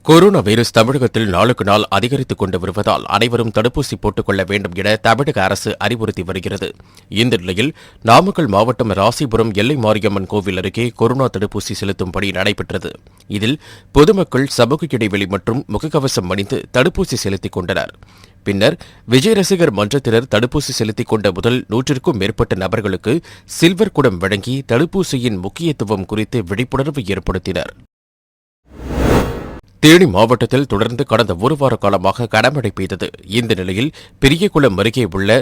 Corona virus தமிழகத்தில் நாளுக்கு நாள் அதிகரித்துக் கொண்டு வருவதால் அனைவரும் தடுப்பூசி போட்டுக் கொள்ள வேண்டும் என தமிழக அரசு அறிவுறுத்தி வருகிறது. இந்த நிலையில் நாமக்கல் மாவட்டம் ராசிபுரம் எல்லை மாரியம்மன் கோவில் அருகே கொரோனா தடுப்பூசி செலுத்தும் பணி நடைபெற்றது. இதில் பொதுமக்கள் சமூக இடைவெளி மற்றும் முகக்கவசம் அணிந்து தடுப்பூசி செலுத்திக் கொண்டனர். பின்னர் விஜய் ரசிகர் மன்றத்தினர் தடுப்பூசி செலுத்திக் கொண்ட முதல் 100க்கும் மேற்பட்ட நபர்களுக்கு சில்வர் குடம் வழங்கி தடுப்பூசியின் முக்கியத்துவம் குறித்து விழிப்புணர்வு ஏற்படுத்தினர். தேனி மாவட்டத்தில் தொடர்ந்து கடந்த ஒரு வார காலமாக கனமழை பெய்தது. இந்த நிலையில் பெரியகுளம் அருகே உள்ள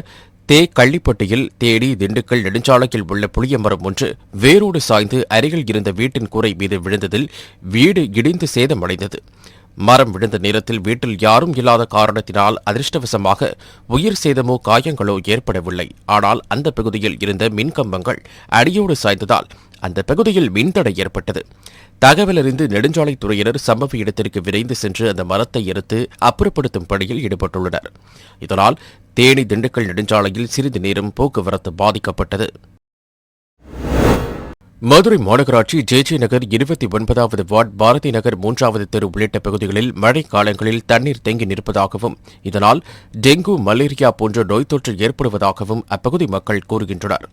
கள்ளிப்பட்டியில் தேனி திண்டுக்கல் நெடுஞ்சாலையில் உள்ள புளியமரம் ஒன்று வேரோடு சாய்ந்து அருகில் இருந்த வீட்டின் கூரை மீது விழுந்ததில் வீடு இடிந்து சேதமடைந்தது. மரம் விழுந்த நேரத்தில் வீட்டில் யாரும் இல்லாத காரணத்தினால் அதிர்ஷ்டவசமாக உயிர் சேதமோ காயங்களோ ஏற்படவில்லை. ஆனால் அந்த பகுதியில் இருந்த மின்கம்பங்கள் அடியோடு சாய்ந்ததால் அந்த பகுதியில் மின்தடை ஏற்பட்டது. தகவலறிந்து நெடுஞ்சாலைத்துறையினர் சம்பவ இடத்திற்கு விரைந்து சென்று அந்த மரத்தை எடுத்து அப்புறப்படுத்தும் பணியில் ஈடுபட்டுள்ளனர். இதனால் தேனி திண்டுக்கல் நெடுஞ்சாலையில் சிறிது நேரம் போக்குவரத்து பாதிக்கப்பட்டது. மதுரை மாநகராட்சி ஜே நகர் 29வது வார்டு பாரதி நகர் 3வது தெரு உள்ளிட்ட பகுதிகளில் மழை காலங்களில் தண்ணீர் தேங்கி நிற்பதாகவும் இதனால் டெங்கு மலேரியா போன்ற நோய் தொற்று ஏற்படுவதாகவும் அப்பகுதி மக்கள் கூறுகின்றனர்.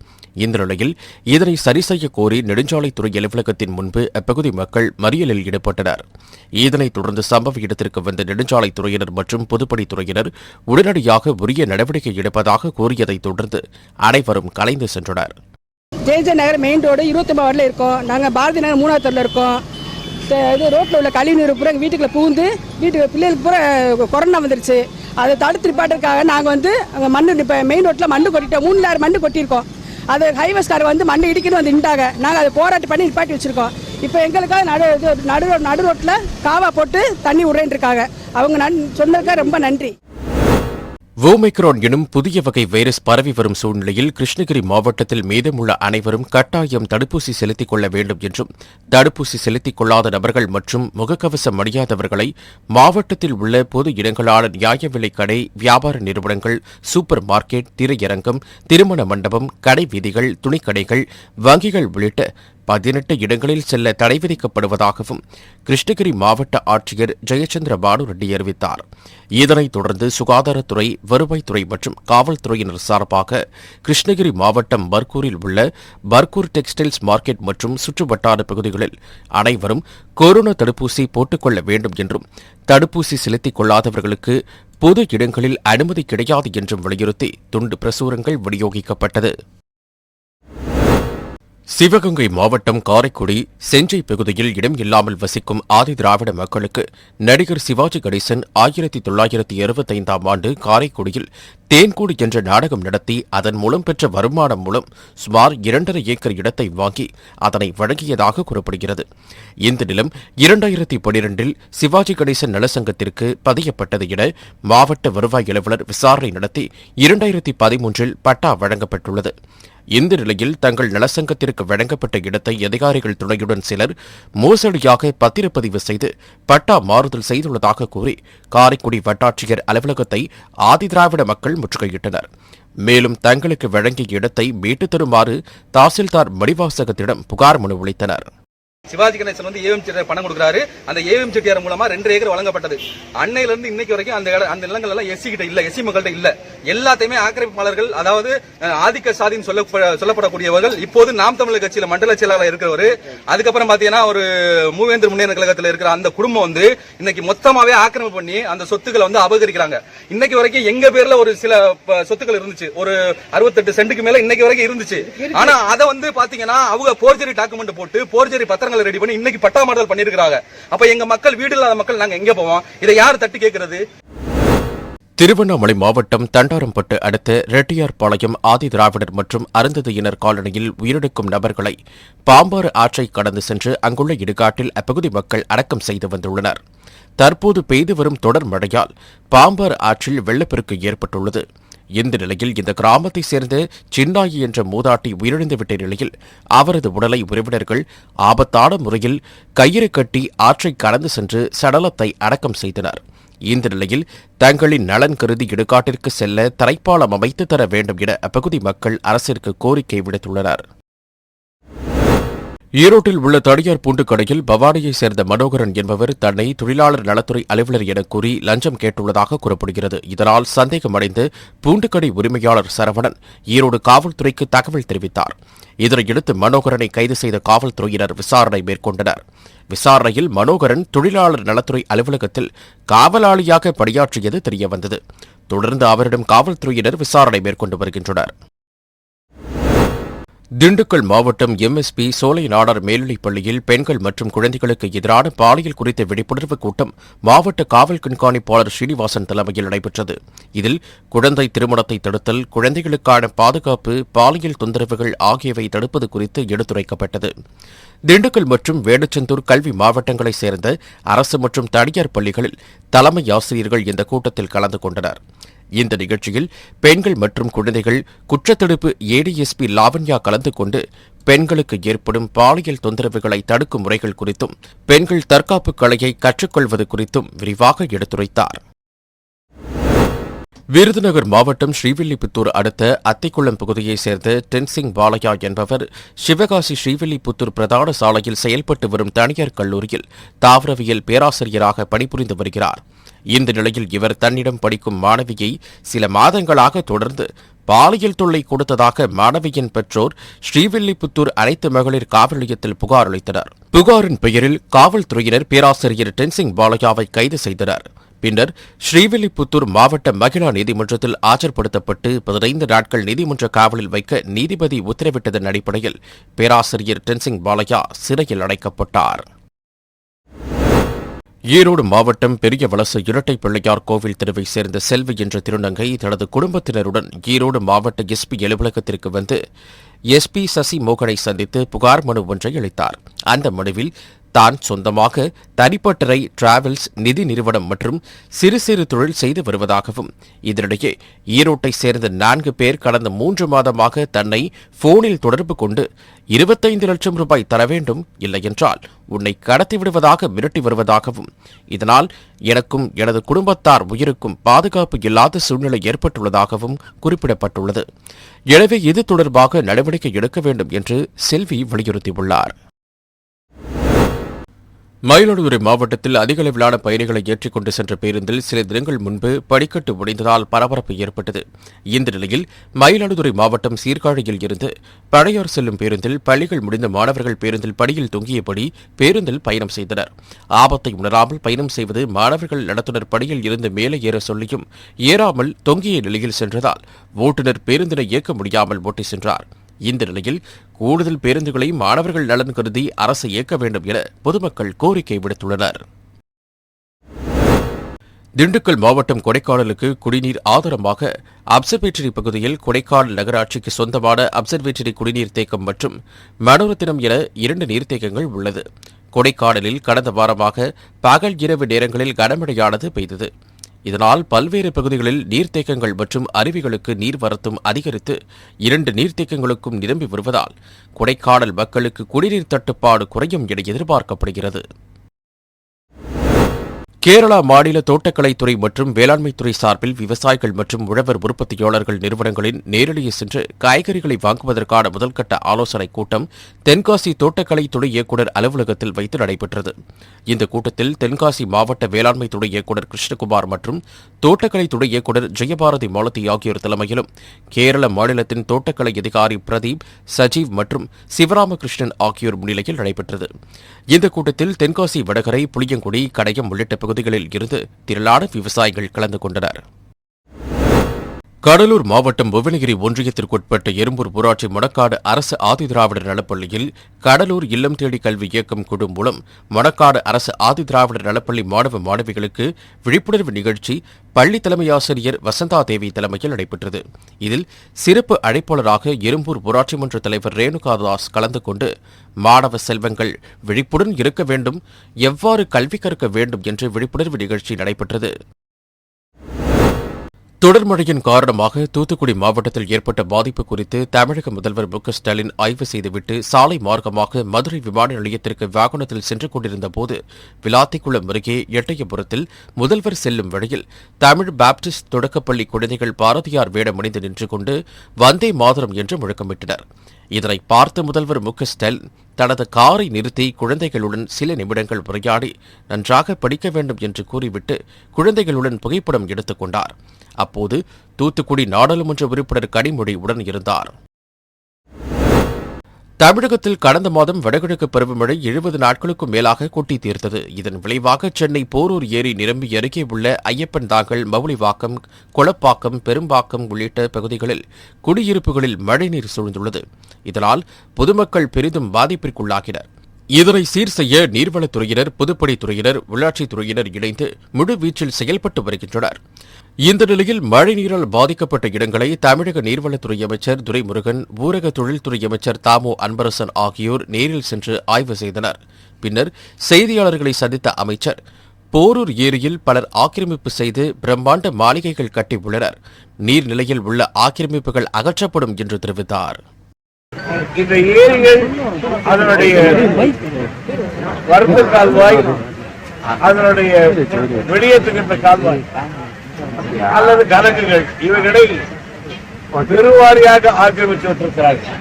இந்த நிலையில் இதனை சரி செய்ய கோரி நெடுஞ்சாலைத்துறை அலுவலகத்தின் முன்பு அப்பகுதி மக்கள் மறியலில் ஈடுபட்டனர். இதனைத் தொடர்ந்து சம்பவ இடத்திற்கு வந்த நெடுஞ்சாலைத்துறையினர் மற்றும் பொதுப்பணித்துறையினர் உடனடியாக உரிய நடவடிக்கை எடுப்பதாக கூறியதைத் தொடர்ந்து அனைவரும் கலைந்து சென்றனர். ஜே நகர் மெயின் ரோடு 29 வார்டில் இருக்கோம். நாங்கள் பாரதி நகர் 3வது தெருவில் இருக்கோம். இது ரோட்டில் உள்ள கழிவுநீர் பூரா வீட்டுக்குள்ளே பூந்து வீட்டுக்கு பிள்ளைகளுக்கு பூரா கொரோனா வந்துருச்சு. அதை தடுத்து நிப்பாட்டுறதுக்காக நாங்கள் அங்கே மண்ணு இப்போ மெயின் ரோட்டில் மண்ணு கொட்டிட்டோம். 3 லேயர் மண்ணு கொட்டியிருக்கோம். அது ஹைவேஸ்கார் மண்ணு இடிக்கணும் நின்றாங்க. நாங்கள் அதை போராட்டம் பண்ணி நிப்பாட்டி வச்சுருக்கோம். இப்போ எங்களுக்காக நடு ரோட்டில் காவா போட்டு தண்ணி விடுறேன்னு இருக்காங்க. அவங்க சொன்னதுக்காக ரொம்ப நன்றி. ஓமைக்ரான் எனும் புதிய வகை வைரஸ் பரவி வரும் சூழ்நிலையில் கிருஷ்ணகிரி மாவட்டத்தில் மீதமுள்ள அனைவரும் கட்டாயம் தடுப்பூசி செலுத்திக் கொள்ள வேண்டும் என்றும் தடுப்பூசி செலுத்திக் கொள்ளாத நபர்கள் மற்றும் முகக்கவசம் அணியாதவர்களை மாவட்டத்தில் உள்ள பொது இடங்களான நியாய விலைக் கடை, வியாபார நிறுவனங்கள், சூப்பர் மார்க்கெட், திரையரங்கம், திருமண மண்டபம், கடை வீதிகள், துணிக்கடைகள், வங்கிகள் உள்ளிட்ட 18 இடங்களில் செல்ல தடை விதிக்கப்படுவதாகவும் கிருஷ்ணகிரி மாவட்ட ஆட்சியர் ஜெயச்சந்திர பானுரெட்டி அறிவித்தார். இதனைத் தொடர்ந்து சுகாதாரத்துறை, வருவாய்த்துறை மற்றும் காவல்துறையினர் சார்பாக கிருஷ்ணகிரி மாவட்டம் பர்கூரில் உள்ள பர்கூர் டெக்ஸ்டைல்ஸ் மார்க்கெட் மற்றும் சுற்றுவட்டார பகுதிகளில் அனைவரும் கொரோனா தடுப்பூசி போட்டுக் கொள்ள வேண்டும் என்றும் தடுப்பூசி செலுத்திக் கொள்ளாதவர்களுக்கு பொது இடங்களில் அனுமதி கிடையாது என்றும் வலியுறுத்தி துண்டு பிரசுரங்கள் விநியோகிக்கப்பட்டது. சிவகங்கை மாவட்டம் காரைக்குடி செஞ்சை பகுதியில் இடம் இல்லாமல் வசிக்கும் ஆதி திராவிட மக்களுக்கு நடிகர் சிவாஜி கணேசன் 1965ஆம் ஆண்டு காரைக்குடியில் தேன்கூடு என்ற நாடகம் நடத்தி அதன் மூலம் பெற்ற வருமானம் மூலம் சுமார் 2.5 ஏக்கர் இடத்தை வாங்கி அதனை வழங்கியதாக கூறப்படுகிறது. இந்த நிலம் 2012இல் சிவாஜி கணேசன் நலசங்கத்திற்கு பதியப்பட்டது என மாவட்ட வருவாய் அலுவலர் விசாரணை நடத்தி 2013இல் பட்டா வழங்கப்பட்டுள்ளது. இந்த நிலையில் தங்கள் நலசங்கத்திற்கு வழங்கப்பட்ட இடத்தை அதிகாரிகள் துணையுடன் சிலர் மோசடியாக பத்திரப்பதிவு செய்து பட்டா மாறுதல் செய்துள்ளதாக கூறி காரைக்குடி வட்டாட்சியர் அலுவலகத்தை ஆதிதிராவிட மக்கள் முற்றுகையிட்டனர். மேலும் தங்களுக்கு வழங்கிய இடத்தை மீட்டுத் தருமாறு தாசில்தார் மணிவாசகத்திடம் புகார் மனு அளித்தனர். சிவாஜி கணேசன் ஏஎம் செட்டியார் பணம் கொடுக்கிறாரு. அந்த ஏஎம் செட்டியார் மூலமா 2 ஏக்கர் வழங்கப்பட்டது. அன்னையில இருந்து இன்னைக்கு வரைக்கும் அந்த நிலங்கள் எல்லாம் எஸ்சி கிட்ட இல்ல, எஸ்சி மக்கள்கிட்ட இல்ல. எல்லாத்தையுமே ஆக்கிரமிப்பாளர்கள், அதாவது ஆதிக்க சாதின்னு சொல்லப்படக்கூடியவர்கள். இப்போது நாம் தமிழர் கட்சியில மண்டல செயலாளர் இருக்கிறவர், அதுக்கப்புறம் பாத்தீங்கன்னா ஒரு மூவேந்தர் முன்னேற்ற கழகத்தில் இருக்கிற அந்த குடும்பம் இன்னைக்கு மொத்தமாவே ஆக்கிரமிப்பு பண்ணி அந்த சொத்துக்களை அபகரிக்கிறாங்க. இன்னைக்கு வரைக்கும் எங்க பேர்ல ஒரு சில சொத்துக்கள் இருந்துச்சு, ஒரு 68 சென்ட்டுக்கு மேல இன்னைக்கு வரைக்கும் இருந்துச்சு. ஆனா அதை பாத்தீங்கன்னா அவங்க போர்ஜரி டாக்குமெண்ட் போட்டு போர்ஜரி பத்திரங்கள் ரெடி பண்ணி இன்னைக்கு பட்டா மாறுதல் பண்ணிருக்காங்க. அப்ப எங்க மக்கள், வீடு இல்லாத மக்கள், நாங்க எங்க போவோம்? இதை யார் தட்டி கேட்கிறது? திருவண்ணாமலை மாவட்டம் தண்டாரம்பட்டு அடுத்த ரெட்டியார்பாளையம் ஆதி திராவிடர் மற்றும் அருந்ததியினர் காலனியில் உயிரிழக்கும் நபர்களை பாம்பாறு ஆற்றை கடந்து சென்று அங்குள்ள இடுகாட்டில் அப்பகுதி மக்கள் அடக்கம் செய்து வந்துள்ளனர். தற்போது பெய்து வரும் தொடர் மழையால் பாம்பாறு ஆற்றில் வெள்ளப்பெருக்கு ஏற்பட்டுள்ளது. இந்த நிலையில் இந்த கிராமத்தைச் சேர்ந்த சின்னாயி என்ற மூதாட்டி உயிரிழந்துவிட்ட நிலையில் அவரது உடலை உறவினர்கள் ஆபத்தான முறையில் கயிறு கட்டி ஆற்றை கடந்து சென்று சடலத்தை அடக்கம் செய்தனர். இந்த நிலையில் தங்களின் நலன் கருதி இடுகாட்டிற்கு செல்ல தரைப்பாலம் அமைத்து தர வேண்டும் என அப்பகுதி மக்கள் அரசிற்கு கோரிக்கை விடுத்துள்ளனர். ஈரோட்டில் உள்ள தனியார் பூண்டு கடையில் பவானியைச் சேர்ந்த மனோகரன் என்பவர் தன்னை தொழிலாளர் நலத்துறை அலுவலர் என கூறி லஞ்சம் கேட்டுள்ளதாக கூறப்படுகிறது. இதனால் சந்தேகமடைந்து பூண்டுக்கடை உரிமையாளர் சரவணன் ஈரோடு காவல்துறைக்கு தகவல் தெரிவித்தார். இதனையடுத்து மனோகரனை கைது செய்த காவல்துறையினர் விசாரணை மேற்கொண்டனர். விசாரணையில் மனோகரன் தொழிலாளர் நலத்துறை அலுவலகத்தில் காவலாளியாக பணியாற்றியது தெரியவந்தது. தொடர்ந்து அவரிடம் காவல்துறையினர் விசாரணை மேற்கொண்டு வருகின்றனர். திண்டுக்கல் மாவட்டம் எம்எஸ்பி சோலை நாடார் மேல்நிலைப் பள்ளியில் பெண்கள் மற்றும் குழந்தைகளுக்கு எதிரான பாலியல் குறித்த விழிப்புணர்வு கூட்டம் மாவட்ட காவல் கண்காணிப்பாளர் ஸ்ரீனிவாசன் தலைமையில் நடைபெற்றது. இதில் குழந்தை திருமணத்தை தடுத்தல், குழந்தைகளுக்கான பாதுகாப்பு, பாலியல் தொந்தரவுகள் ஆகியவை தடுப்பது குறித்து எடுத்துரைக்கப்பட்டது. திண்டுக்கல் மற்றும் வேடச்சந்தூர் கல்வி மாவட்டங்களைச் சேர்ந்த அரசு மற்றும் தனியார் பள்ளிகளில் தலைமை ஆசிரியர்கள் இந்த கூட்டத்தில் கலந்து கொண்டனர். இந்த நிகழ்ச்சியில் பெண்கள் மற்றும் குழந்தைகள் குற்றத்தடுப்பு ஏடிஎஸ்பி லாவண்யா கலந்து கொண்டு பெண்களுக்கு ஏற்படும் பாலியல் தொந்தரவுகளை தடுக்கும் முறைகள் குறித்தும் பெண்கள் தற்காப்பு கலையை கற்றுக்கொள்வது குறித்தும் விரிவாக எடுத்துரைத்தார். விருதுநகர் மாவட்டம் ஸ்ரீவில்லிபுத்தூர் அடுத்த அத்திக்குளம் பகுதியைச் சேர்ந்த டென்சிங் பாலையா என்பவர் சிவகாசி ஸ்ரீவில்லிபுத்தூர் பிரதான சாலையில் செயல்பட்டு வரும் தனியார் கல்லூரியில் தாவரவியல் பேராசிரியராக பணிபுரிந்து வருகிறார். இந்த நிலையில் இவர் தன்னிடம் படிக்கும் மாணவியை சில மாதங்களாக தொடர்ந்து பாலியல் தொல்லை கொடுத்ததாக மாணவியின் பெற்றோர் ஸ்ரீவில்லிபுத்தூர் அனைத்து மகளிர் காவல் நிலையத்தில் புகார் அளித்தனர். புகாரின் பெயரில் காவல்துறையினர் பேராசிரியர் டென்சிங் பாலையாவை கைது செய்தனர். பின்னர் ஸ்ரீவில்லிபுத்தூர் மாவட்ட மகிழா நீதிமன்றத்தில் ஆஜர்படுத்தப்பட்டு 15 நாட்கள் நீதிமன்ற காவலில் வைக்க நீதிபதி உத்தரவிட்டதன் அடிப்படையில் பேராசிரியர் டென்சிங் பாலையா சிறையில் அடைக்கப்பட்டார். ஈரோடு மாவட்டம் பெரிய வலசு இரட்டை பிள்ளையார் கோவில் தெருவைச் சேர்ந்த செல்வி என்ற திருநங்கை தனது குடும்பத்தினருடன் ஈரோடு மாவட்ட எஸ்பி அலுவலகத்திற்கு வந்து எஸ்பி சசி மோகனை சந்தித்து புகார் மனு ஒன்றை அளித்தார். அந்த மனுவில் தான் சொந்தமாக தனிப்பட்டறை, டிராவல்ஸ், நிதி நிறுவனம் மற்றும் சிறு சிறு தொழில் செய்து வருவதாகவும், இதனிடையே ஈரோட்டை சேர்ந்த 4 பேர் கடந்த 3 மாதமாக தன்னை போனில் தொடர்பு கொண்டு 25 லட்சம் ரூபாய் தர வேண்டும், இல்லையென்றால் உன்னை கடத்திவிடுவதாக மிரட்டி வருவதாகவும், இதனால் எனக்கும் எனது குடும்பத்தார் உயிருக்கும் பாதுகாப்பு இல்லாத சூழ்நிலை ஏற்பட்டுள்ளதாகவும் குறிப்பிடப்பட்டுள்ளது. எனவே இது தொடர்பாக நடவடிக்கை எடுக்க வேண்டும் என்று செல்வி வலியுறுத்தியுள்ளார். மயிலாடுதுறை மாவட்டத்தில் அதிக அளவிலான பயணிகளை ஏற்றிக் கொண்டு சென்ற பேருந்தில் சில தினங்கள் முன்பு படிக்கட்டு உடைந்ததால் பரபரப்பு ஏற்பட்டது. இந்த நிலையில் மயிலாடுதுறை மாவட்டம் சீர்காழியில் இருந்து பழையார் செல்லும் பேருந்தில் பள்ளிகள் முடிந்த மாணவர்கள் பேருந்தில் படியில் தொங்கியபடி பேருந்தில் பயணம் செய்தனர். ஆபத்தை உணராமல் பயணம் செய்வது மாணவர்கள் நடத்துனர் படியில் இருந்து மேலே ஏற சொல்லியும் ஏறாமல் தொங்கிய நிலையில் சென்றதால் ஓட்டுநர் பேருந்தினை இயக்க முடியாமல் ஓட்டி சென்றார். இந்த நிலையில் கூடுதல் பேருந்துகளை மாணவர்கள் நலன் கருதி அரசு இயக்க வேண்டும் என பொதுமக்கள் கோரிக்கை விடுத்துள்ளனர். திண்டுக்கல் மாவட்டம் கொடைக்கானலுக்கு குடிநீர் ஆதாரமாக அப்சர்வேட்டரி பகுதியில் கொடைக்கானல் நகராட்சிக்கு சொந்தமான அப்சர்வேட்டரி குடிநீர் தேக்கம் மற்றும் மனோரத்தினம் என 2 நீர்த்தேக்கங்கள் உள்ளது. கொடைக்கானலில் கடந்த வாரமாக பகல் இரவு நேரங்களில் கனமழையானது பெய்தது. இதனால் பல்வேறு பகுதிகளில் நீர்த்தேக்கங்கள் மற்றும் அருவிகளுக்கு நீர்வரத்தும் அதிகரித்து 2 நீர்த்தேக்கங்களுக்கும் நிரம்பி வருவதால் கொடைக்கானல் மக்களுக்கு குடிநீர் தட்டுப்பாடு குறையும் என எதிர்பார்க்கப்படுகிறது. கேரளா மாநில தோட்டக்கலைத்துறை மற்றும் வேளாண்மைத்துறை சார்பில் விவசாயிகள் மற்றும் உழவர் உற்பத்தியாளர்கள் நிறுவனங்களின் நேரடியே சென்று காய்கறிகளை வாங்குவதற்கான முதல்கட்ட ஆலோசனைக் கூட்டம் தென்காசி தோட்டக்கலைத்துறை இயக்குநர் அலுவலகத்தில் வைத்து நடைபெற்றது. இந்த கூட்டத்தில் தென்காசி மாவட்ட வேளாண்மைத்துறை இயக்குநர் கிருஷ்ணகுமார் மற்றும் தோட்டக்கலைத்துறை இயக்குநர் ஜெயபாரதி மாலதி ஆகியோர் தலைமையிலும் கேரள மாநிலத்தின் தோட்டக்கலை அதிகாரி பிரதீப், சஜீவ் மற்றும் சிவராமகிருஷ்ணன் ஆகியோர் முன்னிலையில் நடைபெற்றது. இந்த கூட்டத்தில் தென்காசி வடகரை, புளியங்குடி, கடையம் உள்ளிட்ட பகுதிகளில் இருந்து திரளான விவசாயிகள் கலந்து கொண்டனர். கடலூர் மாவட்டம் புவனகிரி ஒன்றியத்திற்குட்பட்ட எறும்பூர் ஊராட்சி மணக்காடு அரசு ஆதிதிராவிடர் நலப்பள்ளியில் கடலூர் இல்லம் தேடி கல்வி இயக்கம் குழு மூலம் மணக்காடு அரசு ஆதிதிராவிடர் நலப்பள்ளி மாணவ மாணவிகளுக்கு விழிப்புணர்வு நிகழ்ச்சி பள்ளி தலைமை ஆசிரியர் வசந்தா தேவி தலைமையில் நடைபெற்றது. இதில் சிறப்பு அழைப்பாளராக எறும்பூர் ஊராட்சி மன்ற தலைவர் ரேணுகாதாஸ் கலந்து கொண்டு மாணவ செல்வங்கள் விழிப்புடன் இருக்க வேண்டும், எவ்வாறு கல்வி கற்க வேண்டும் என்று விழிப்புணர்வு நிகழ்ச்சி நடைபெற்றது. தொடர் மழையின் காரணமாக தூத்துக்குடி மாவட்டத்தில் ஏற்பட்ட பாதிப்பு குறித்து தமிழக முதல்வர் மு க ஸ்டாலின் ஆய்வு செய்துவிட்டு சாலை மார்க்கமாக மதுரை விமான நிலையத்திற்கு வாகனத்தில் சென்று கொண்டிருந்தபோது விளாத்திக்குளம் அருகே எட்டயபுரத்தில் முதல்வர் செல்லும் வழியில் தமிழ் பாப்டிஸ்ட் தொடக்கப்பள்ளி குழந்தைகள் பாரதியார் வேடமணிந்து நின்று கொண்டு வந்தே மாதரம் என்று முழக்கமிட்டனர். இதனை பார்த்த முதல்வர் மு க ஸ்டாலின் தனது காரை நிறுத்தி குழந்தைகளுடன் சில நிமிடங்கள் உரையாடி நன்றாக படிக்க வேண்டும் என்று கூறிவிட்டு குழந்தைகளுடன் புகைப்படம் எடுத்துக் கொண்டார். அப்போது தூத்துக்குடி நாடாளுமன்ற உறுப்பினர் கனிமொழி உடன் இருந்தார். தமிழகத்தில் கடந்த மாதம் வடகிழக்கு பருவமழை 70 நாட்களுக்கும் மேலாக கொட்டி தீர்த்தது. இதன் விளைவாக சென்னை போரூர் ஏரி நிரம்பி அருகே உள்ள ஐயப்பன் தாங்கல், மவுலிவாக்கம், கொளப்பாக்கம், பெரும்பாக்கம் உள்ளிட்ட பகுதிகளில் குடியிருப்புகளில் மழைநீர் சூழ்ந்துள்ளது. இதனால் பொதுமக்கள் பெரிதும் பாதிப்பிற்குள்ளாகினர். இதனை சீர் செய்ய நீர்வளத்துறையினர், பொதுப்பணித்துறையினர், உள்ளாட்சித்துறையினர் இணைந்து முழுவீச்சில் செயல்பட்டு வருகின்றனர். இந்த நிலையில் மழைநீரால் பாதிக்கப்பட்ட இடங்களை தமிழக நீர்வளத்துறை அமைச்சர் துரைமுருகன், ஊரக தொழில்துறை அமைச்சர் தாமோ அன்பரசன் ஆகியோர் நேரில் சென்று ஆய்வு செய்தனர். பின்னர் செய்தியாளர்களை சந்தித்த அமைச்சர், போரூர் ஏரியில் பலர் ஆக்கிரமிப்பு செய்து பிரம்மாண்ட மாளிகைகள் கட்டியுள்ளனர். நீர்நிலையில் உள்ள ஆக்கிரமிப்புகள் அகற்றப்படும் என்று தெரிவித்தார். இந்த ஏரிகள் அதனுடைய வரத்து கால்வாய், அதனுடைய வெளியேற்றுகின்ற கால்வாய் அல்லது கணக்குகள் இவைகளை பெருவாரியாக ஆக்கிரமித்து வைத்திருக்கிறார்கள்.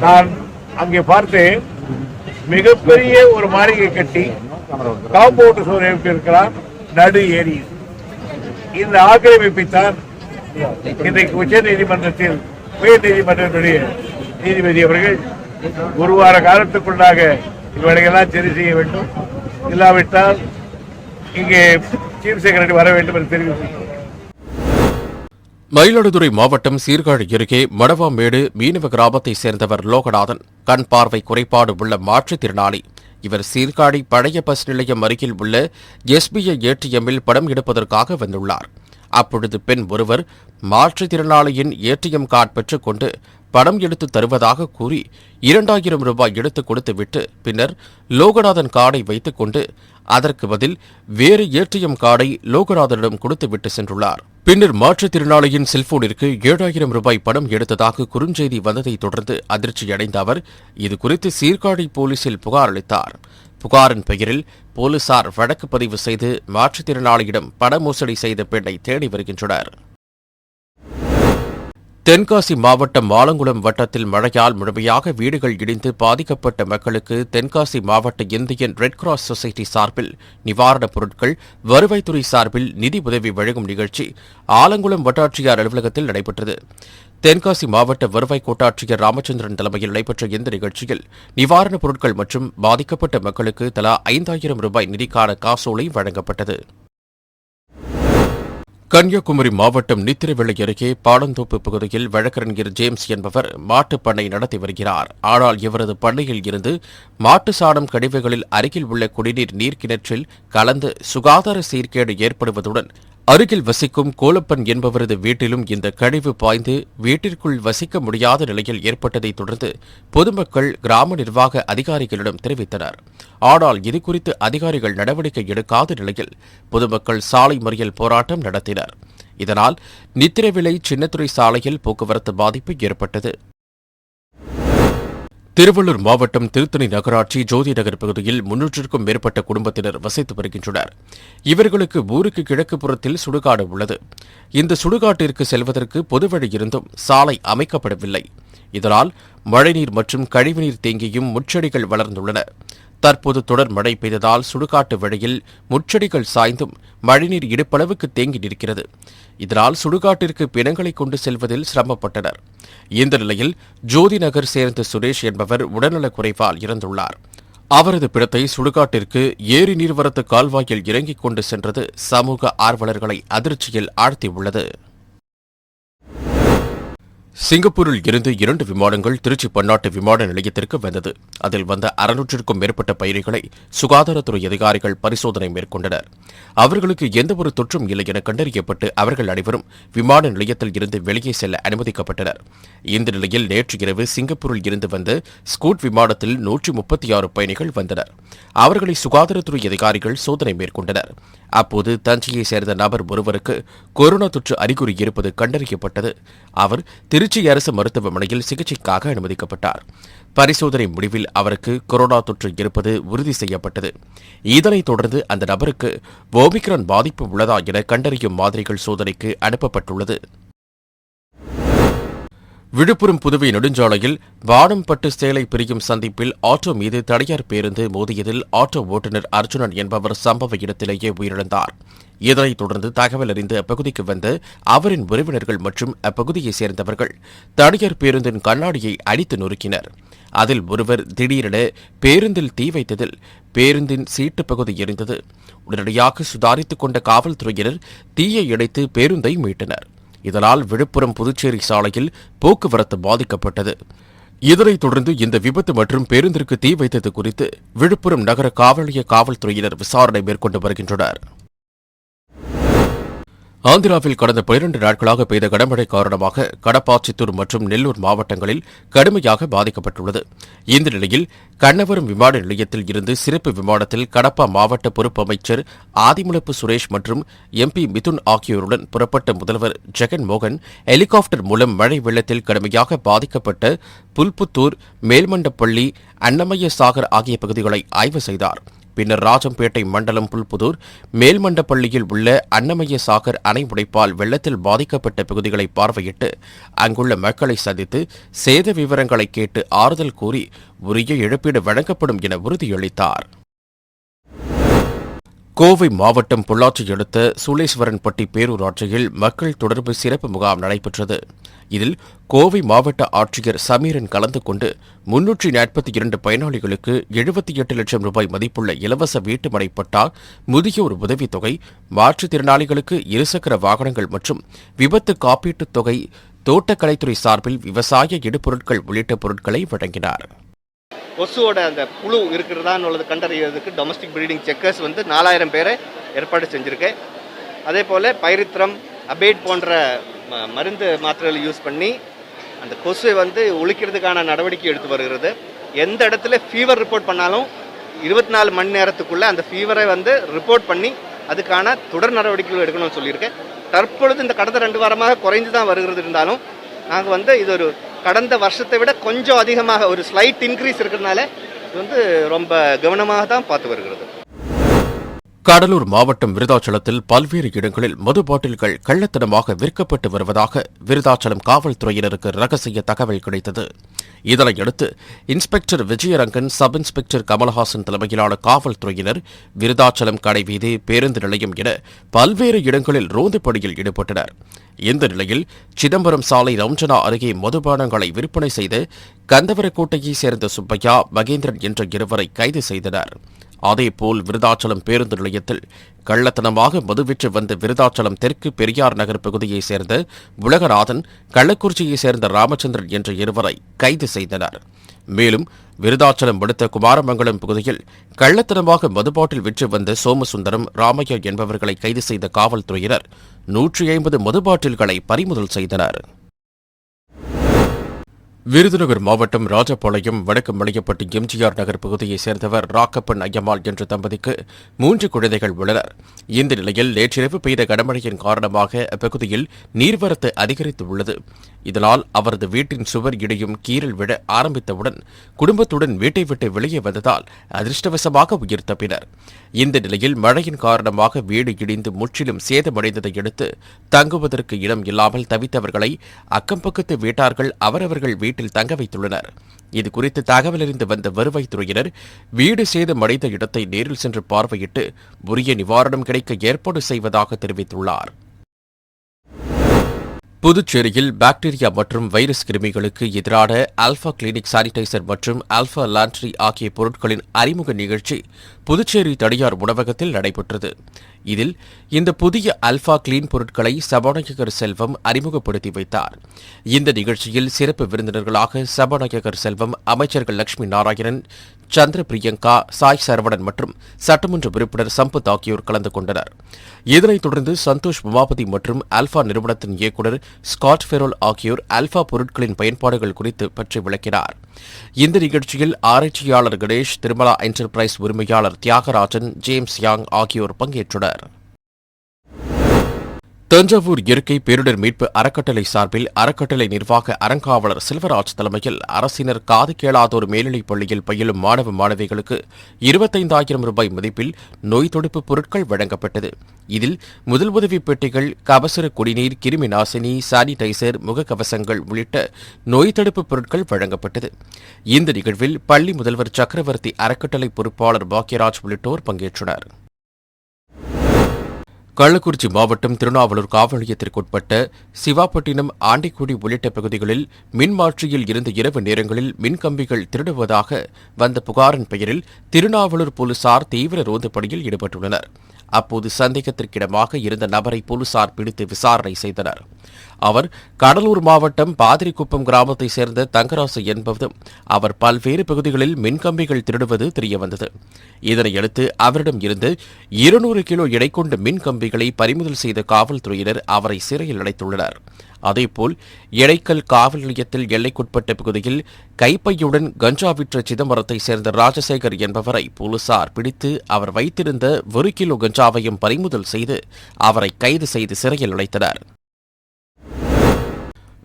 நான் அங்கே பார்த்தேன், மிகப்பெரிய ஒரு மாளிகை கட்டி காம்பவுண்ட் சுவர் எழுப்பியிருக்கிறார் நடு ஏரி. இந்த ஆக்கிரமிப்பைத்தான் இன்றைக்கு உச்ச நீதிமன்றத்தில் உயர் நீதிமன்றத்துடைய நீதிபதி அவர்கள் ஒரு வார காலத்துக்குள்ளாக இவர்களெல்லாம் சரி செய்ய வேண்டும், இல்லாவிட்டால் இங்கே சீஃப் செக்ரட்டரி வர வேண்டும் என்று தெரிவித்தார். மயிலாடுதுறை மாவட்டம் சீர்காழி அருகே மடவாமேடு மீனவ கிராமத்தைச் சேர்ந்தவர் லோகநாதன் கண் பார்வை குறைபாடு உள்ள மாற்றுத்திறனாளி. இவர் சீர்காழி பழைய பஸ் நிலையம் அருகில் உள்ள SBI ATMில் படம் எடுப்பதற்காக வந்துள்ளார். அப்பொழுது பெண் ஒருவர் மாற்றுத்திறனாளியின் ATM கார்டு பெற்றுக் கொண்டு படம் எடுத்து தருவதாக கூறி 2000 ரூபாய் எடுத்துக் கொடுத்துவிட்டு பின்னர் லோகநாதன் கார்டை வைத்துக் கொண்டு அதற்கு பதில் வேறு ATM கார்டை லோகநாதனிடம் கொடுத்துவிட்டு சென்றுள்ளார். பின்னர் மாற்றுத்திறனாளியின் செல்போனிற்கு 7000 ரூபாய் பணம் எடுத்ததாக குறுஞ்செய்தி வந்ததைத் தொடர்ந்து அதிர்ச்சியடைந்த அவர் இதுகுறித்து சீர்காழி போலீசில் புகார் அளித்தார். புகாரின் பெயரில் போலீசார் வழக்கு பதிவு செய்து மாற்றுத்திறனாளியிடம் பண மோசடி செய்த பெண்ணை தேடி வருகின்றனர். தென்காசி மாவட்டம் ஆலங்குளம் வட்டத்தில் மழையால் முழுமையாக வீடுகள் இடிந்து பாதிக்கப்பட்ட மக்களுக்கு தென்காசி மாவட்ட இந்தியன் ரெட் கிராஸ் சொசைட்டி சார்பில் நிவாரணப் பொருட்கள், வருவாய்த்துறை சார்பில் நிதி உதவி வழங்கும் நிகழ்ச்சி ஆலங்குளம் வட்டாட்சியர் அலுவலகத்தில் நடைபெற்றது. தென்காசி மாவட்ட வருவாய் கோட்டாட்சியர் ராமச்சந்திரன் தலைமையில் நடைபெற்ற இந்த நிகழ்ச்சியில் நிவாரணப் பொருட்கள் மற்றும் பாதிக்கப்பட்ட மக்களுக்கு தலா 5000 ரூபாய் நிதிக்கான காசோலை வழங்கப்பட்டது. கன்னியாகுமரி மாவட்டம் நித்திரவெளி அருகே பாடந்தோப்பு பகுதியில் வழக்கறிஞர் ஜேம்ஸ் என்பவர் மாட்டுப் பண்ணை நடத்தி வருகிறார். ஆனால் இவரது பண்ணையில் இருந்து மாட்டு சாணம் கழிவுகளில் அருகில் உள்ள குடிநீர் நீர்க்கிணற்றில் கலந்து சுகாதார சீர்கேடு ஏற்படுவதுடன் அருகில் வசிக்கும் கோலப்பன் என்பவரது வீட்டிலும் இந்த கழிவு பாய்ந்து வீட்டிற்குள் வசிக்க முடியாத நிலையில் ஏற்பட்டதைத் தொடர்ந்து பொதுமக்கள் கிராம நிர்வாக அதிகாரிகளிடம் தெரிவித்தனர். ஆனால் இதுகுறித்து அதிகாரிகள் நடவடிக்கை எடுக்காத நிலையில் பொதுமக்கள் சாலை மறியல் போராட்டம் நடத்தினர். இதனால் நித்திரவிளை சின்னத்துறை சாலையில் போக்குவரத்து பாதிப்பு ஏற்பட்டது. திருவள்ளூர் மாவட்டம் திருத்தணி நகராட்சி ஜோதி நகர் பகுதியில் 300க்கும் மேற்பட்ட குடும்பத்தினர் வசித்து வருகின்றனர். இவர்களுக்கு ஊருக்கு கிழக்கு புறத்தில் சுடுகாடு உள்ளது. இந்த சுடுகாட்டிற்கு செல்வதற்கு பொதுவழி இருந்தும் சாலை அமைக்கப்படவில்லை. இதனால் மழைநீர் மற்றும் கழிவுநீர் தேங்கியும் முட்செடிகள் வளர்ந்துள்ளன. தற்போது தொடர் மழை பெய்ததால் சுடுகாட்டு வழியில் முட்செடிகள் சாய்ந்தும் மழைநீர் இடுப்பளவுக்கு தேங்கி நிற்கிறது. இதனால் சுடுகாட்டிற்கு பிணங்களை கொண்டு செல்வதில் சிரமப்பட்டனர். இந்த நிலையில் ஜோதி நகர் சேர்ந்த சுரேஷ் என்பவர் உடல்நலக் குறைவால் இறந்துள்ளார். அவரது பிணத்தை சுடுகாட்டிற்கு ஏரி நீர்வரத்து கால்வாயில் இறங்கிக் கொண்டு சென்றது சமூக ஆர்வலர்களை அதிர்ச்சியில் ஆழ்த்தியுள்ளது. சிங்கப்பூரில் இருந்து 2 விமானங்கள் திருச்சி பன்னாட்டு விமான நிலையத்திற்கு வந்தது. அதில் வந்த 600க்கும் மேற்பட்ட பயணிகளை சுகாதாரத்துறை அதிகாரிகள் பரிசோதனை மேற்கொண்டனர். அவர்களுக்கு எந்தவொரு தொற்றும் இல்லை என கண்டறியப்பட்டு அவர்கள் அனைவரும் விமான நிலையத்தில் இருந்து வெளியே செல்ல அனுமதிக்கப்பட்டனர். இந்த நிலையில் நேற்று இரவு சிங்கப்பூரில் இருந்து வந்த ஸ்கூட் விமானத்தில் 136 பயணிகள் வந்தனர். அவர்களை சுகாதாரத்துறை அதிகாரிகள் சோதனை மேற்கொண்டனர். அப்போது தஞ்சையை சேர்ந்த நபர் ஒருவருக்கு கொரோனா தொற்று அறிகுறி இருப்பது கண்டறியப்பட்டது. அவர் திருச்சி அரசு மருத்துவமனையில் சிகிச்சைக்காக அனுமதிக்கப்பட்டார். பரிசோதனை முடிவில் அவருக்கு கொரோனா தொற்று இருப்பது உறுதி செய்யப்பட்டது. இதனைத் தொடர்ந்து அந்த நபருக்கு ஓமிக்ரான் பாதிப்பு உள்ளதா என கண்டறியும் மாதிரிகள் சோதனைக்கு அனுப்பப்பட்டுள்ளது. விழுப்புரம் புதுவை நெடுஞ்சாலையில் வானம்பட்டு சேலை பிரியும் சந்திப்பில் ஆட்டோ மீது தனியார் பேருந்து மோதியதில் ஆட்டோ ஓட்டுநர் அர்ஜுனன் என்பவர் சம்பவ இடத்திலேயே உயிரிழந்தார். இதனைத் தொடர்ந்து தகவல் அறிந்து அப்பகுதிக்கு வந்த அவரின் உறவினர்கள் மற்றும் அப்பகுதியைச் சேர்ந்தவர்கள் தனியார் பேருந்தின் கண்ணாடியை அடித்து நொறுக்கினர். அதில் ஒருவர் திடீரென பேருந்தில் தீ வைத்ததில் பேருந்தின் சீட்டு பகுதி எரிந்தது. உடனடியாக சுதாரித்துக் கொண்ட காவல்துறையினர் தீயை அணைத்து பேருந்தை மீட்டனர். இதனால் விழுப்புரம் புதுச்சேரி சாலையில் போக்குவரத்து பாதிக்கப்பட்டது. இதனைத் தொடர்ந்து இந்த விபத்து மற்றும் பேருந்திற்கு தீ வைத்தது குறித்து விழுப்புரம் நகர காவல் நிலைய காவல்துறையினர் விசாரணை மேற்கொண்டு வருகின்றனர். ஆந்திராவில் கடந்த 12 நாட்களாக பெய்த கனமழை காரணமாக கடப்பா, சித்தூர் மற்றும் நெல்லூர் மாவட்டங்களில் கடுமையாக பாதிக்கப்பட்டுள்ளது. இந்த நிலையில் கண்ணவரம் விமான நிலையத்தில் இருந்து சிறப்பு விமானத்தில் கடப்பா மாவட்ட பொறுப்பு அமைச்சர் ஆதிமுலப்பு சுரேஷ் மற்றும் MP மிதுன் ஆகியோருடன் புறப்பட்ட முதல்வர் ஜெகன்மோகன் ஹெலிகாப்டர் மூலம் மழை வெள்ளத்தில் கடுமையாக பாதிக்கப்பட்ட புல்புத்தூர், மேல்மண்டப்பள்ளி, அன்னமய்ய சாகர் ஆகிய பகுதிகளை ஆய்வு செய்தார். பின்னர் ராஜம்பேட்டை மண்டலம் புல்புதூர், மேல்மண்டப்பள்ளியில் உள்ள அன்னமய்ய சாகர் அணை உடைப்பால் வெள்ளத்தில் பாதிக்கப்பட்ட பகுதிகளை பார்வையிட்டு அங்குள்ள மக்களை சந்தித்து சேத விவரங்களை கேட்டு ஆறுதல் கூறி உரிய இழப்பீடு வழங்கப்படும் என உறுதியளித்தார். கோவை மாவட்டம் பொள்ளாச்சி அடுத்த சூளேஸ்வரன்பட்டி பேரூராட்சியில் மக்கள் தொடர்பு சிறப்பு முகாம் நடைபெற்றது. இதில் கோவை மாவட்ட ஆட்சியர் சமீரன் கலந்து கொண்டு 342 பயனாளிகளுக்கு 78 லட்சம் ரூபாய் மதிப்புள்ள இலவச வீட்டுமனை பட்டா, முதியோர் உதவித்தொகை, மாற்றுத்திறனாளிகளுக்கு இருசக்கர வாகனங்கள் மற்றும் விபத்து காப்பீட்டுத் தொகை, தோட்டக்கலைத்துறை சார்பில் விவசாய இடுபொருட்கள் உள்ளிட்ட பொருட்களை வழங்கினார். கொசுவோட அந்த புழு இருக்கிறதான்னு உள்ளது கண்டறியறதுக்கு டொமஸ்டிக் ப்ரீடிங் செக்கர்ஸ் 4000 பேரை ஏற்பாடு செஞ்சுருக்கேன். அதே போல் பைரித்ரம், அபேட் போன்ற மருந்து மாத்திரைகள் யூஸ் பண்ணி அந்த கொசுவை ஒழிக்கிறதுக்கான நடவடிக்கை எடுத்து வருகிறது. எந்த இடத்துல ஃபீவர் ரிப்போர்ட் பண்ணாலும் 24 மணி நேரத்துக்குள்ளே அந்த ஃபீவரை ரிப்போர்ட் பண்ணி அதுக்கான தொடர் நடவடிக்கைகள் எடுக்கணும்னு சொல்லியிருக்கேன். தற்பொழுது இந்த கடந்த 2 வாரமாக குறைந்து தான் வருகிறது. இருந்தாலும் நாங்கள் இது ஒரு கடந்த வருஷத்தை விட கொஞ்சம் அதிகமாக ஒரு ஸ்லைட் இன்க்ரீஸ் இருக்கிறதுனால இது ரொம்ப கவனமாக தான் பார்த்து வருகிறது. கடலூர் மாவட்டம் விருதாச்சலத்தில் பல்வேறு இடங்களில் மது பாட்டில்கள் கள்ளத்தனமாக விற்கப்பட்டு வருவதாக விருதாச்சலம் காவல்துறையினருக்கு ரகசிய தகவல் கிடைத்தது. இதனையடுத்து inspector Vijayarangan, sub inspector Kamalahasan தலைமையிலான காவல்துறையினர் விருதாச்சலம் கடைவீதி, பேருந்து நிலையம் என பல்வேறு இடங்களில் ரோந்து பணியில் ஈடுபட்டனர். இந்த நிலையில் சிதம்பரம் சாலை ரவுஞ்சனா அருகே மதுபானங்களை விற்பனை செய்து கந்தவரக்கோட்டையைச் சேர்ந்த சுப்பையா, மகேந்திரன் என்ற இருவரை கைது செய்தனர். அதேபோல் விருதாச்சலம் பேருந்து நிலையத்தில் கள்ளத்தனமாக மது விற்று வந்த விருதாச்சலம் தெற்கு பெரியார் நகர் பகுதியைச் சேர்ந்த உலகநாதன், கள்ளக்குறிச்சியைச் சேர்ந்த ராமச்சந்திரன் என்ற இருவரை கைது செய்தனர். மேலும் விருதாச்சலம் அடுத்த குமாரமங்கலம் பகுதியில் கள்ளத்தனமாக மதுபாட்டில் விற்று வந்த சோமசுந்தரம், ராமையா என்பவர்களை கைது செய்த காவல்துறையினர் 150 மதுபாட்டில்களை பறிமுதல் செய்தனர். விருதுநகர் மாவட்டம் ராஜபாளையம் வடக்கு மலையப்பட்டி எம்ஜிஆர் நகர் பகுதியைச் சேர்ந்தவர் ராக்கப்பன் ஐயம்மாள் என்ற தம்பதிக்கு 3 குழந்தைகள் உள்ளனர். இந்த நிலையில் நேற்றிரவு பெய்த கனமழையின் காரணமாக அப்பகுதியில் நீர்வரத்து அதிகரித்து உள்ளது. இதனால் அவரது வீட்டின் சுவர் இடியும் கீறல் விழ ஆரம்பித்தவுடன் குடும்பத்துடன் வீட்டை விட்டு வெளியே வந்ததால் அதிர்ஷ்டவசமாக உயிர் தப்பினர். இந்த நிலையில் மழையின் காரணமாக வீடு இடிந்து முற்றிலும் சேதமடைந்ததை அடுத்து தங்குவதற்கு இடம் இல்லாமல் தவித்தவர்களை அக்கம்பக்கத்து வீட்டார்கள் அவரவர்கள் வீட்டில் தங்க வைத்துள்ளனர். இதுகுறித்து தகவல் அறிந்து வந்த வருவாய்த்துறையினர் வீடு சேதமடைந்த இடத்தை நேரில் சென்று பார்வையிட்டு உரிய நிவாரணம் கிடைக்க ஏற்பாடு செய்வதாக தெரிவித்துள்ளார். புதுச்சேரியில் பாக்டீரியா மற்றும் வைரஸ் கிருமிகளுக்கு எதிரான ஆல்பா கிளினிக் சானிடைசர் மற்றும் ஆல்பா லாண்ட்ரி ஆகிய பொருட்களின் அறிமுக நிகழ்ச்சி புதுச்சேரி தனியார் உணவகத்தில் நடைபெற்றது. இதில் இந்த புதிய ஆல்பா கிளீன் பொருட்களை சபாநாயகர் செல்வம் அறிமுகப்படுத்தி வைத்தார். இந்த நிகழ்ச்சியில் சிறப்பு விருந்தினர்களாக சபாநாயகர் செல்வம், அமைச்சர்கள் லட்சுமி நாராயணன், சந்திர பிரியங்கா, சாய் சரவணன் மற்றும் சட்டமன்ற உறுப்பினர் சம்பத் ஆகியோர் கலந்து கொண்டனர். இதனைத் தொடர்ந்து சந்தோஷ் உமாபதி மற்றும் ஆல்பா நிறுவனத்தின் இயக்குநர் ஸ்காட் ஃபெரோல் ஆகியோர் ஆல்பா பொருட்களின் பயன்பாடுகள் குறித்து பற்றி விளக்கினார். இந்த நிகழ்ச்சியில் ஆராய்ச்சியாளர் கணேஷ், திருமலா என்டர்பிரைஸ் உரிமையாளர் தியாகராஜன், ஜேம்ஸ் யாங் ஆகியோர் பங்கேற்றனர். தஞ்சாவூர் இயற்கை பேரிடர் மீட்பு அறக்கட்டளை சார்பில் அறக்கட்டளை நிர்வாக அறங்காவலர் செல்வராஜ் தலைமையில் அரசினர் காது கேளாதோர் மேல்நிலைப் பள்ளியில் பயிலும் மாணவ மாணவிகளுக்கு 25,000 ரூபாய் மதிப்பில் நோய் தடுப்பு பொருட்கள் வழங்கப்பட்டது. இதில் முதல் உதவி பெட்டிகள், கபசுர குடிநீர், கிருமி நாசினி, சானிடைசர், முகக்கவசங்கள் உள்ளிட்ட நோய் தடுப்பு பொருட்கள் வழங்கப்பட்டது. இந்த நிகழ்வில் பள்ளி முதல்வர் சக்கரவர்த்தி, அறக்கட்டளை பொறுப்பாளர் பாக்யராஜ் உள்ளிட்டோர் பங்கேற்றனர். கள்ளக்குறிச்சி மாவட்டம் திருநாவலூர் காவல் நிலையத்திற்குட்பட்ட சிவாப்பட்டினம், ஆண்டிக்குடி உள்ளிட்ட பகுதிகளில் மின்மாற்றியில் இருந்த இரவு நேரங்களில் மின்கம்பிகள் திருடுவதாக வந்த புகாரின் பெயரில் திருநாவலூர் போலீசார் தீவிர ரோந்து பணியில் ஈடுபட்டுள்ளனர். அப்போது சந்தேகத்திற்கிடமாக இருந்த நபரை போலீசார் பிடித்து விசாரணை செய்தனர். அவர் கடலூர் மாவட்டம் பாதிரிக்குப்பம் கிராமத்தைச் சேர்ந்த தங்கராசு என்பதும் அவர் பல்வேறு பகுதிகளில் மின்கம்பிகள் திருடுவது தெரியவந்தது. இதனையடுத்து அவரிடம் இருந்து 200 கிலோ எடை கொண்ட மின்கம்பிகளை பறிமுதல் செய்த காவல்துறையினர் அவரை சிறையில் அடைத்துள்ளனர். அதேபோல் எடைக்கல் காவல் நிலையத்தில் எல்லைக்குட்பட்ட பகுதியில் கைப்பையுடன் கஞ்சா விற்ற சிதம்பரத்தைச் சேர்ந்த ராஜசேகர் என்பவரை போலீசார் பிடித்து அவர் வைத்திருந்த 1 கிலோ கஞ்சாவையும் பறிமுதல் செய்து அவரை கைது செய்து சிறையில் அடைத்தனர்.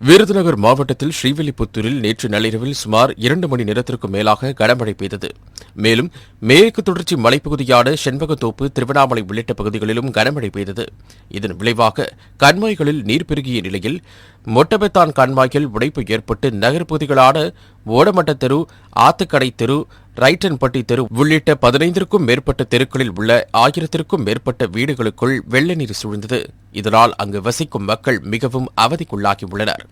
விருதுநகர் மாவட்டத்தில் ஸ்ரீவில்லிபுத்தூரில் நேற்று நள்ளிரவில் சுமார் 2 மணி நேரத்திற்கும் மேலாக கனமழை பெய்தது. மேலும் மேற்கு தொடர்ச்சி மலைப்பகுதியான செண்பகத்தோப்பு, திருவண்ணாமலை உள்ளிட்ட பகுதிகளிலும் கனமழை பெய்தது. இதன் விளைவாக கண்மாய்களில் நீர் பெருகிய நிலையில் மொட்டபெத்தான் கண்மாய்யில் உடைப்பு ஏற்பட்டு நகர்ப்பகுதிகளான ஓடமட்ட தெரு, ஆத்துக்கடை தெரு, ரைட்டன்பட்டி தெரு உள்ளிட்ட 15க்கும் மேற்பட்ட தெருக்களில் உள்ள 1000க்கும் மேற்பட்ட வீடுகளுக்குள் வெள்ள நீர் சூழ்ந்தது. இதனால் அங்கு வசிக்கும் மக்கள் மிகவும் அவதிக்குள்ளாகியுள்ளனர்.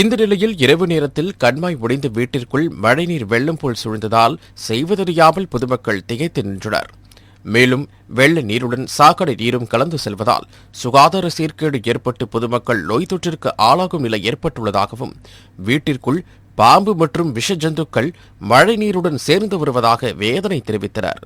இந்த நிலையில் இரவு நேரத்தில் கண்மாய் உடைந்த வீட்டிற்குள் மழைநீர் வெள்ளம் போல் சூழ்ந்ததால் செய்வதறியாமல் பொதுமக்கள் திகைத்து நின்றனர். மேலும் வெள்ள நீருடன் சாக்கடை நீரும் கலந்து செல்வதால் சுகாதார சீர்கேடு ஏற்பட்டு பொதுமக்கள் நோய் தொற்றிற்கு ஆளாகும் நிலை ஏற்பட்டுள்ளதாகவும், வீட்டிற்குள் பாம்பு மற்றும் விஷ ஜந்துக்கள் மழை நீருடன் சேர்ந்து வருவதாக வேதனை தெரிவித்தனர்.